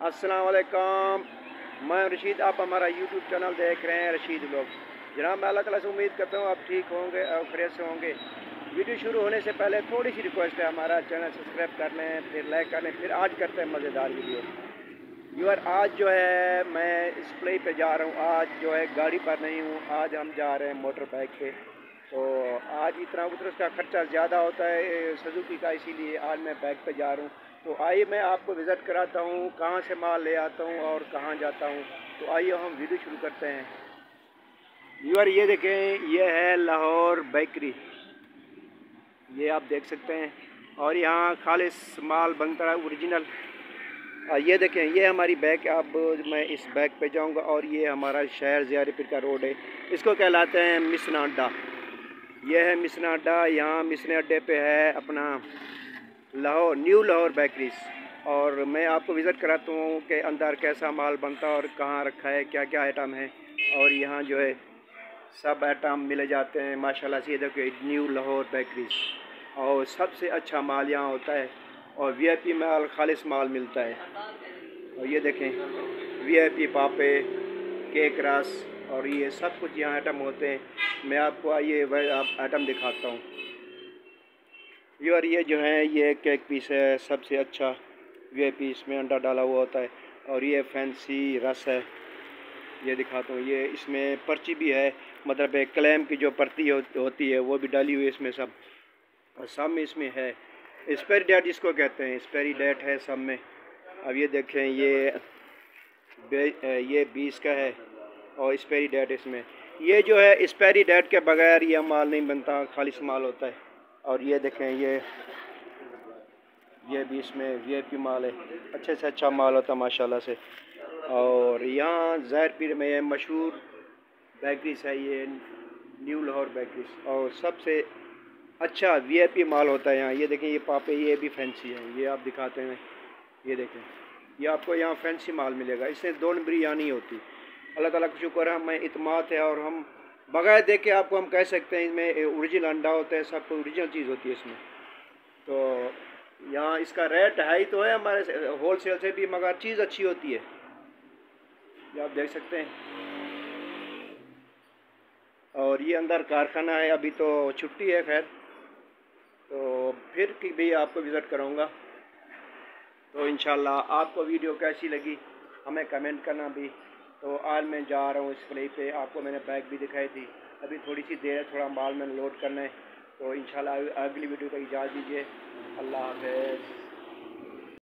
अस्सलाम वालेकुम। मैं रशीद, आप हमारा यूट्यूब चैनल देख रहे हैं रशीद लोग। जनाब, मैं अल्लाह ताला से उम्मीद करता हूँ आप ठीक होंगे और खैरियत से होंगे। वीडियो शुरू होने से पहले थोड़ी सी रिक्वेस्ट है, हमारा चैनल सब्सक्राइब कर लें, फिर लाइक कर लें। फिर आज करते हैं मज़ेदार वीडियो। व्यूअर, आज जो है मैं इस प्ले पे जा रहा हूँ। आज जो है गाड़ी पर नहीं हूँ, आज हम जा रहे हैं मोटर बाइक पे। तो आज इतना उधर उसका खर्चा ज़्यादा होता है सुजुकी का, इसीलिए आज मैं बाइक पे जा रहा हूँ। तो आइए मैं आपको विज़िट कराता हूँ, कहाँ से माल ले आता हूँ और कहाँ जाता हूँ। तो आइए हम वीडियो शुरू करते हैं। व्यूअर, ये देखें, ये है लाहौर बेकरी, ये आप देख सकते हैं। और यहाँ खालिस माल बनता है, ओरिजिनल। ये देखें, ये हमारी बैग। अब मैं इस बैग पे जाऊंगा और ये हमारा शहर ज़ियारपीर का रोड है, इसको कहलाते हैं मिसना अड्डा। ये है मिसना अड्डा। यहाँ मिसने अड्डे पे है अपना लाहौर, न्यू लाहौर बेकरीज। और मैं आपको विज़िट कराता हूँ कि अंदर कैसा माल बनता है और कहाँ रखा है, क्या क्या आइटम है। और यहाँ जो है सब आइटम मिले जाते हैं माशाल्लाह से। ये देखिए, न्यू लाहौर बेकरीज, और सबसे अच्छा माल यहाँ होता है और वीआईपी माल, खालिस माल मिलता है। और ये देखें, वीआईपी पापे, केक रस और ये सब कुछ यहाँ आइटम होते हैं। मैं आपको आइए वह आइटम दिखाता हूँ। और ये जो है, ये केक पीस है, सबसे अच्छा वीआईपी, इसमें अंडा डाला हुआ होता है। और ये फैंसी रस है, ये दिखाता हूँ। ये इसमें पर्ची भी है, मतलब एक क्लेम की जो पर्ची होती है वो भी डाली हुई है इसमें सब। और सब में इसमें है एक्सपायरी डेट, जिसको कहते हैं एक्सपायरी डेट है सब में। अब ये देखें, ये 20 का है और एक्सपायरी डेट इसमें। ये जो है एक्सपायरी डेट के बगैर ये माल नहीं बनता, खालिस माल होता है। और ये देखें, ये भी इसमें वीआईपी माल है, अच्छे से अच्छा माल होता है माशाल्लाह से। और यहाँ ज़ाहिरपीर में मशहूर बेकरीज है, ये न्यू लाहौर बेकरीज, और सबसे अच्छा वीआईपी माल होता है यहाँ। ये देखें, ये पापे, ये भी फैंसी है, ये आप दिखाते हैं। ये देखें, ये आपको यहाँ फैंसी माल मिलेगा, इससे दो बिरयानी होती। अल्लाह ताला का शुक्र है, हमें इत्मीनान है। और हम बगैर देख के आपको हम कह सकते हैं इसमें ओरिजिनल अंडा होता है, सब ओरिजिनल चीज़ होती है इसमें। तो यहाँ इसका रेट हाई तो है हमारे होल सेल से भी, मगर चीज़ अच्छी होती है, ये आप देख सकते हैं। और ये अंदर कारखाना है, अभी तो छुट्टी है खैर, तो फिर भी आपको विज़िट करूँगा। तो इंशाल्लाह आपको वीडियो कैसी लगी हमें कमेंट करना भी। तो आज मैं जा रहा हूँ इस प्ले पे, आपको मैंने बैग भी दिखाई थी। अभी थोड़ी सी देर है, थोड़ा माल मैंने लोड करना है। तो इंशाल्लाह अगली वीडियो को इजाज़त दीजिए। अल्लाह हाफ़िज़।